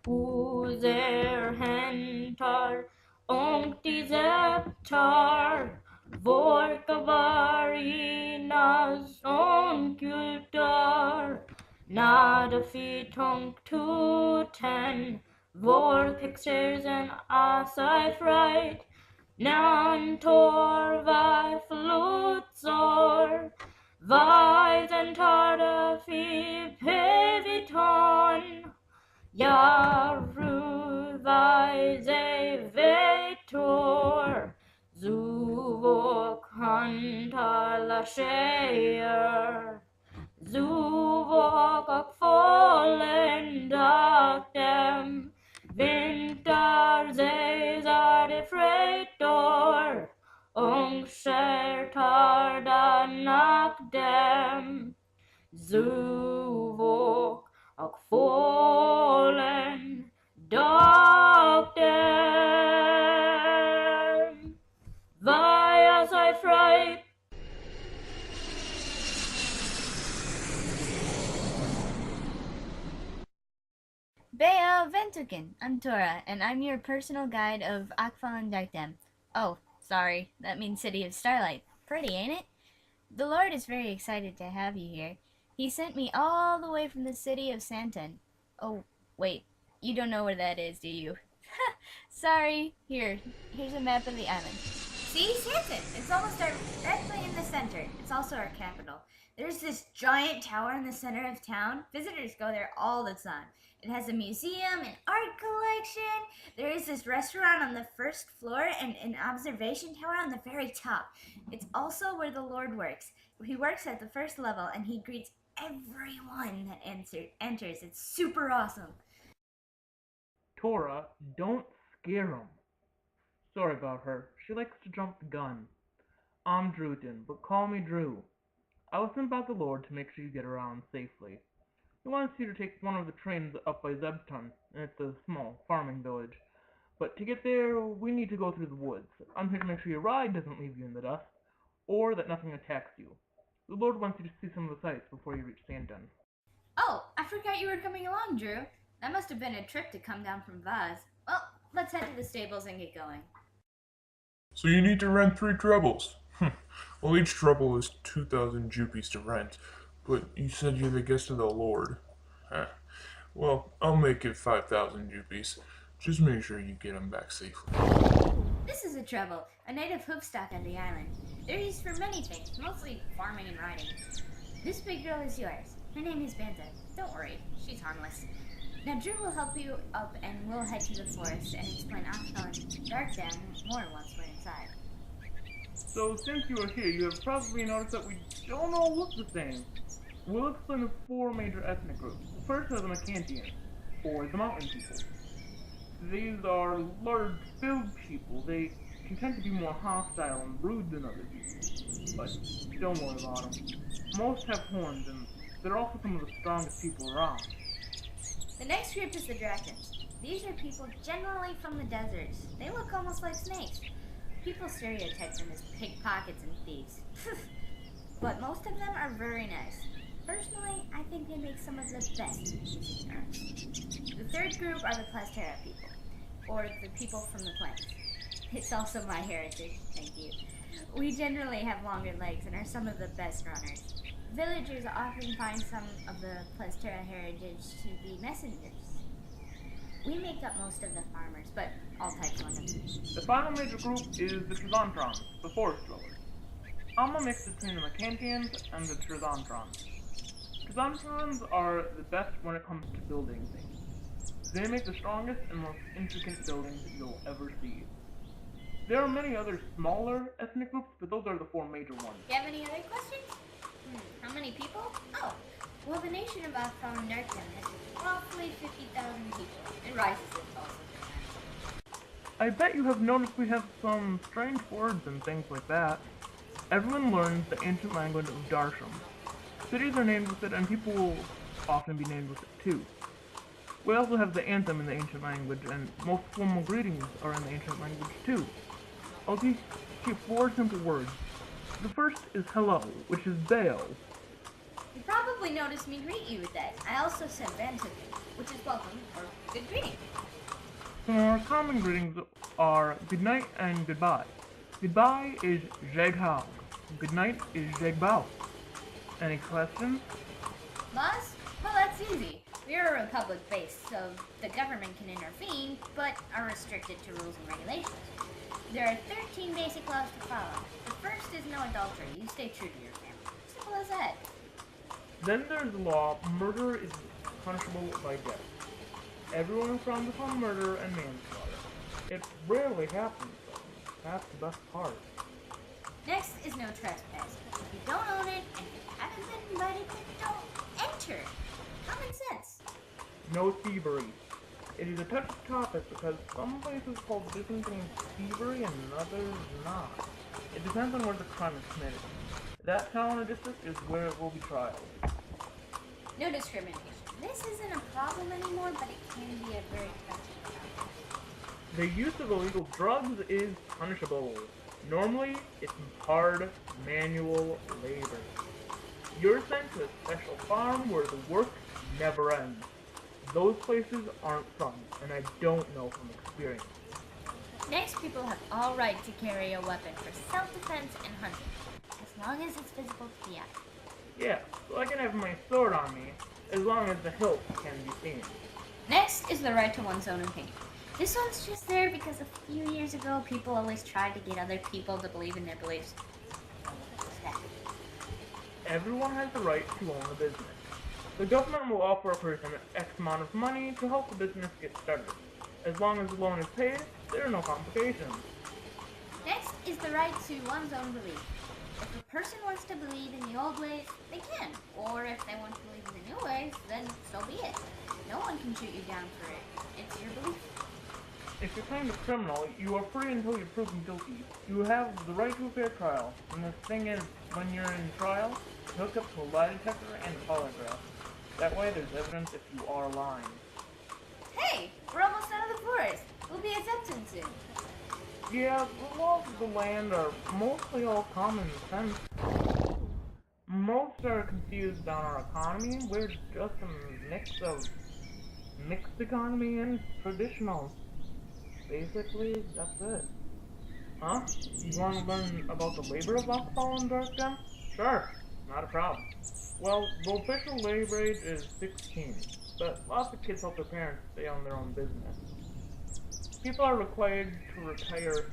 User hentar und diese tar Vorkavarinas und kultur Nada fitong tuten Vår pictures and asai fright Nan tor vai flutzor Weisen tarda fi peviton Jahrweise Vetor, Zuvok Hantala Scheer, Zuvok Akfallen Darkdem, Winter Zezar Freitor, Ungskär Tarda Nakdem, Zuvok Akfallen Darkdem. Via I fright. Bea Vantoncan, I'm Tora, and I'm your personal guide of Ankfallen Darkdem. Oh, sorry, that means City of Starlight. Pretty, ain't it? The Lord is very excited to have you here. He sent me all the way from the city of Santon. Oh, wait, you don't know where that is, do you? Sorry. Here's a map of the island. See, Santon. It's almost directly in the center. It's also our capital. There's this giant tower in the center of town. Visitors go there all the time. It has a museum, an art collection. There is this restaurant on the first floor and an observation tower on the very top. It's also where the Lord works. He works at the first level and he greets everyone that enters. It's super awesome. Tora, don't scare him. Sorry about her. She likes to jump the gun. I'm Drewton, but call me Drew. I was sent by the Lord to make sure you get around safely. He wants you to take one of the trains up by Zebton, and it's a small farming village. But to get there, we need to go through the woods. I'm here to make sure your ride doesn't leave you in the dust, or that nothing attacks you. The Lord wants you to see some of the sights before you reach Santon. Oh, I forgot you were coming along, Drew. That must have been a trip to come down from Vaz. Well, let's head to the stables and get going. So you need to rent 3 trebles. Well, each treble is 2,000 jupies to rent, but you said you're the guest of the Lord. Huh. Well, I'll make it 5,000 jupies. Just make sure you get them back safely. This is a treble, a native hoofstock of the island. They're used for many things, mostly farming and riding. This big girl is yours. Her name is Banta. Don't worry, she's harmless. Now Drew will help you up and we'll head to the forest and explain Ankfallen Darkdem more once we're inside. So, since you are here, you have probably noticed that we don't all look the same. We'll explain the 4 major ethnic groups. The first are the Vantoncan, or the mountain people. These are large, big people. They can tend to be more hostile and rude than other people. But don't worry about them. Most have horns, and they're also some of the strongest people around. The next group is the Dragons. These are people generally from the deserts. They look almost like snakes. People stereotype them as pickpockets and thieves. But most of them are very nice. Personally, I think they make some of the best music terms. The third group are the Plastera people, or the people from the plains. It's also my heritage, thank you. We generally have longer legs and are some of the best runners. Villagers often find some of the Plastera heritage to be messengers. We make up most of the farmers, but all types want them. The final major group is the Trezontrons, the forest dwellers. I'm a mix between the Macantians and the Trezontrons. Trezontrons are the best when it comes to building things. They make the strongest and most intricate buildings that you'll ever see. There are many other smaller ethnic groups, but those are the 4 major ones. Do you have any other questions? How many people? Oh, well, the nation of Ankfallen Darkdem has roughly 50,000 people. It rises and falls with the I bet you have noticed we have some strange words and things like that. Everyone learns the ancient language of Darsham. Cities are named with it, and people will often be named with it too. We also have the anthem in the ancient language, and most formal greetings are in the ancient language too. I'll teach you 4 simple words. The first is hello, which is Bayo. You probably noticed me greet you with that. I also said Vantoncan, which is welcome or good greeting. Some more common greetings are good night and goodbye. Goodbye is zeg hao. Good night is zeg bao. Any questions? Laws? Well, that's easy. We are a republic based, so the government can intervene, but are restricted to rules and regulations. There are 13 basic laws to follow. The first is no adultery. You stay true to your family. Simple as that. Then there's the law, murder is punishable by death. Everyone frowns upon murder and manslaughter. It rarely happens, though. That's the best part. Next is no trespass. If you don't own it and you haven't been invited, then don't enter. Common sense. No thievery. It is a touchy topic because some places call different things thievery and others not. It depends on where the crime is committed. That town or district is where it will be tried. No discrimination. This isn't a problem anymore, but it can be a very touchy topic. The use of illegal drugs is punishable. Normally, it's hard manual labor. You're sent to a special farm where the work never ends. Those places aren't fun, and I don't know from experience. Next, people have all right to carry a weapon for self-defense and hunting, as long as it's visible to the eye. Yeah, so I can have my sword on me, as long as the hilt can be seen. Next is the right to one's own opinion. This one's just there because a few years ago, people always tried to get other people to believe in their beliefs. Everyone has the right to own a business. The government will offer a person X amount of money to help the business get started. As long as the loan is paid, there are no complications. Next is the right to one's own belief. If a person wants to believe in the old ways, they can. Or if they want to believe in the new ways, then so be it. No one can shoot you down for it. It's your belief. If you're kind of criminal, you are free until you're proven guilty. You have the right to a fair trial. And the thing is, when you're in trial, you're hooked up to a lie detector and a polygraph. That way there's evidence if you are lying. Hey, we're almost out of the forest. We'll be accepted soon. Yeah, the laws of the land are mostly all common sense. Most are confused on our economy. We're just a mix of mixed economy and traditional. Basically, that's it. Huh? You want to learn about the labor of Ankfallen Darkdem? Sure, not a problem. Well, the official labor age is 16, but lots of kids help their parents stay on their own business. People are required to retire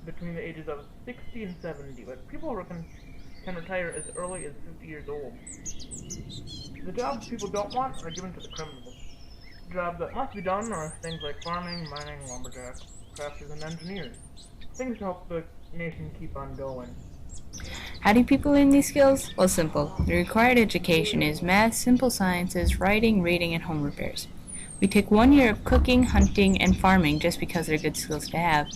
between the ages of 60 and 70, but people can retire as early as 50 years old. The jobs people don't want are given to the criminals. Jobs that must be done are things like farming, mining, lumberjacks, crafters, and engineers. Things to help the nation keep on going. How do people learn these skills? Well, simple. The required education is math, simple sciences, writing, reading, and home repairs. We take 1 year of cooking, hunting, and farming just because they're good skills to have.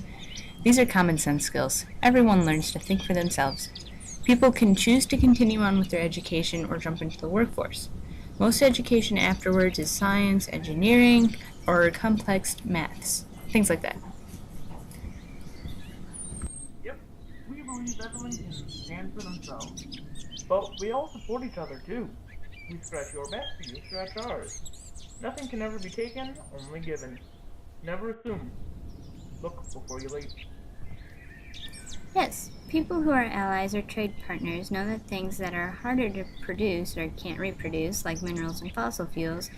These are common sense skills. Everyone learns to think for themselves. People can choose to continue on with their education or jump into the workforce. Most education afterwards is science, engineering, or complex maths. Things like that. Yep, we believe everyone can stand for themselves. But we all support each other too. We scratch your back, you scratch ours. Nothing can ever be taken, only given. Never assume. Look before you leap. Yes, people who are allies or trade partners know that things that are harder to produce or can't reproduce, like minerals and fossil fuels,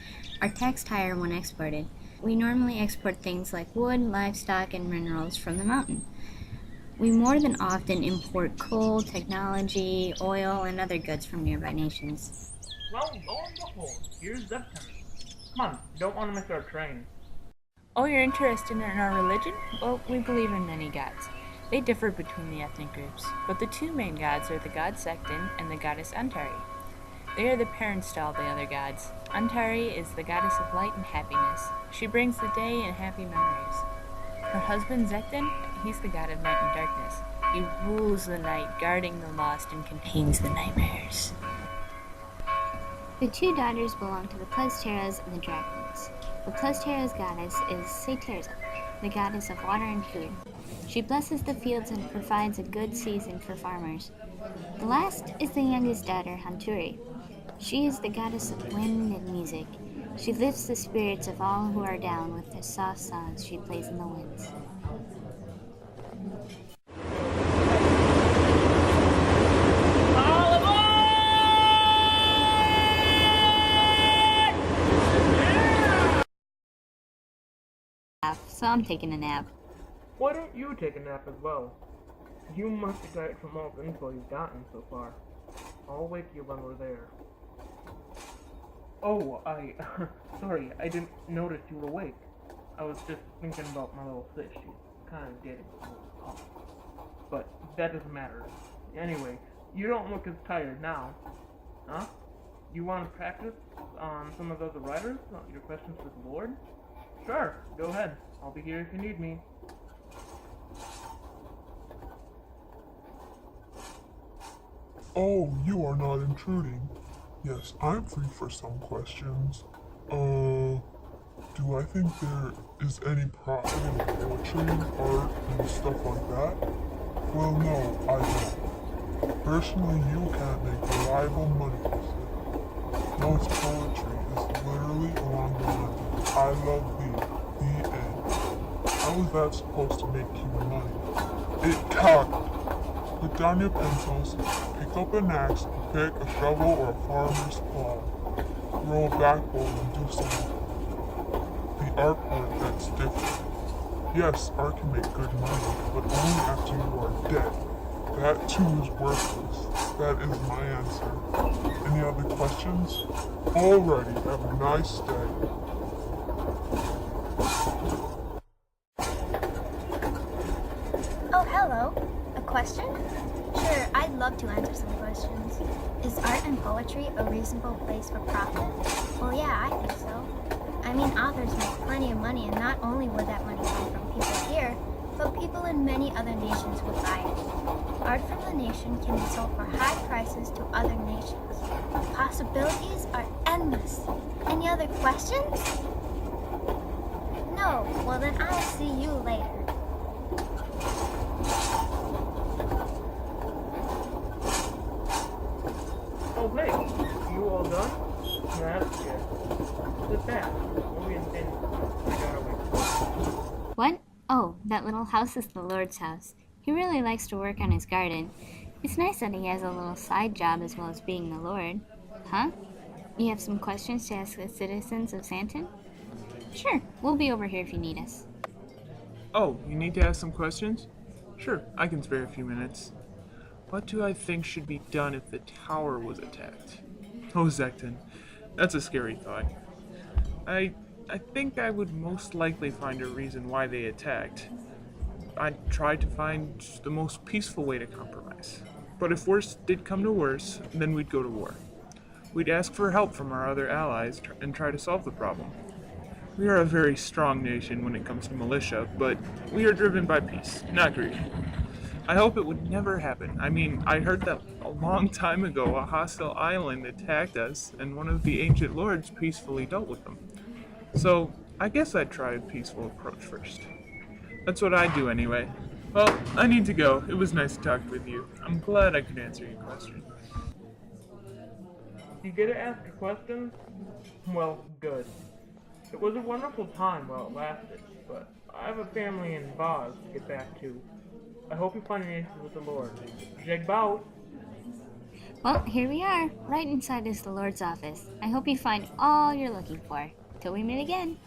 are taxed higher when exported. We normally export things like wood, livestock, and minerals from the mountain. We more than often import coal, technology, oil, and other goods from nearby nations. Well, lo and behold, here's Zepton. Come on, don't want to miss our train. Oh, you're interested in our religion? Well, we believe in many gods. They differ between the ethnic groups, but the two main gods are the god Sekten and the goddess Antari. They are the parents to all the other gods. Antari is the goddess of light and happiness. She brings the day and happy memories. Her husband Sekten, he's the god of night and darkness. He rules the night, guarding the lost, and contains the nightmares. The two daughters belong to the Plezteras and the Dragons. The Plezteras goddess is Seterza, the goddess of water and food. She blesses the fields and provides a good season for farmers. The last is the youngest daughter, Hanturi. She is the goddess of wind and music. She lifts the spirits of all who are down with the soft songs she plays in the winds. So I'm taking a nap. Why don't you take a nap as well? You must be tired from all the info you've gotten so far. I'll wake you when we're there. Oh, sorry, I didn't notice you were awake. I was just thinking about my little sis. She's kind of getting a little cough. But that doesn't matter. Anyway, you don't look as tired now. Huh? You want to practice on some of the other writers? Your questions for the Lord? Sure, go ahead. I'll be here if you need me. Oh, you are not intruding. Yes, I'm free for some questions. Do I think there is any profit in poetry, art, and stuff like that? Well, no, I don't. Personally, you can't make reliable money with it. No, it's poetry. It's literally along the lines of I love thee, the end. How is that supposed to make you money? It can't. Put down your pencils, pick up an axe, pick a shovel or a farmer's plow. Roll a backboard and do some the art part that's different. Yes, art can make good money, but only after you are dead. That too is worthless. That is my answer. Any other questions? Alrighty, have a nice day. Oh, hello. A question? Sure, I'd love to answer some questions. Is art and poetry a reasonable place for profit? Well, yeah, I think so. I mean, authors make plenty of money, and not only would that money come from people here, but people in many other nations would buy it. Art from the nation can be sold for high prices to other nations. Possibilities are endless. Any other questions? No, well then I'll see you later. Oh, hey, you all done? That's good. Sit back. We'll be in bed. I gotta wait. What? Oh, that little house is the Lord's house. He really likes to work on his garden. It's nice that he has a little side job as well as being the Lord. Huh? You have some questions to ask the citizens of Santon? Sure, we'll be over here if you need us. Oh, you need to ask some questions? Sure, I can spare a few minutes. What do I think should be done if the tower was attacked? Oh, Zekton, that's a scary thought. I think I would most likely find a reason why they attacked. I'd try to find the most peaceful way to compromise. But if worse did come to worse, then we'd go to war. We'd ask for help from our other allies and try to solve the problem. We are a very strong nation when it comes to militia, but we are driven by peace, not greed. I hope it would never happen. I mean, I heard that a long time ago a hostile island attacked us, and one of the ancient lords peacefully dealt with them. So, I guess I'd try a peaceful approach first. That's what I'd do anyway. Well, I need to go. It was nice to talk with you. I'm glad I could answer your question. You get to ask a question? Well, good. It was a wonderful time while it lasted, but I have a family in Vaz to get back to. I hope you find an answer with the Lord. Jegbout! Well, here we are. Right inside is the Lord's office. I hope you find all you're looking for. Till we meet again.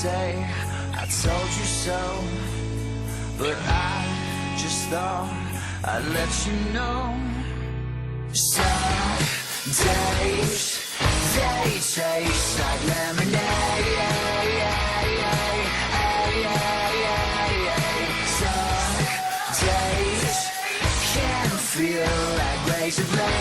I told you so, but I just thought I'd let you know. Some days they taste like lemonade. days of late.